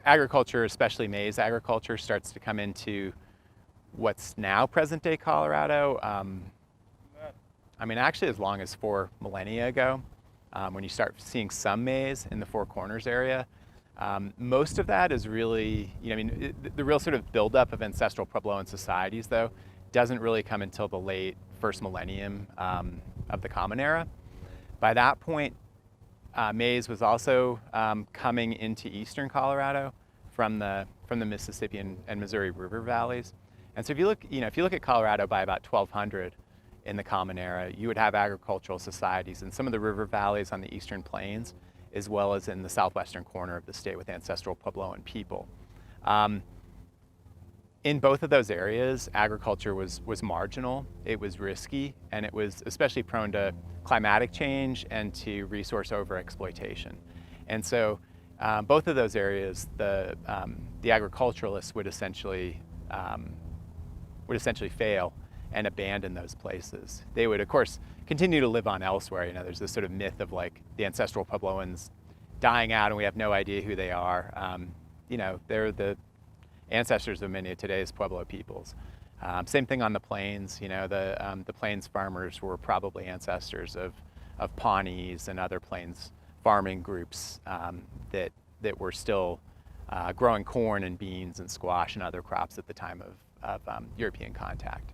agriculture, especially maize agriculture, starts to come into what's now present-day Colorado. I mean, actually, as long as 4 millennia ago, when you start seeing some maize in the Four Corners area. Most of that is really, the real sort of buildup of ancestral Puebloan societies, though, doesn't really come until the late first millennium of the Common Era. By that point, maize was also coming into eastern Colorado from the Mississippi and Missouri River valleys. And so if you look at Colorado by about 1200 in the Common Era, you would have agricultural societies in some of the river valleys on the eastern plains, as well as in the southwestern corner of the state with ancestral Puebloan people. In both of those areas, agriculture was marginal, it was risky, and it was especially prone to climatic change and to resource overexploitation. And so both of those areas, the agriculturalists would essentially fail and abandon those places. They would, of course, continue to live on elsewhere. There's this sort of myth of like the ancestral Puebloans dying out and we have no idea who they are. They're the ancestors of many of today's Pueblo peoples. Same thing on the plains. The plains farmers were probably ancestors of Pawnees and other plains farming groups that were still growing corn and beans and squash and other crops at the time of European contact.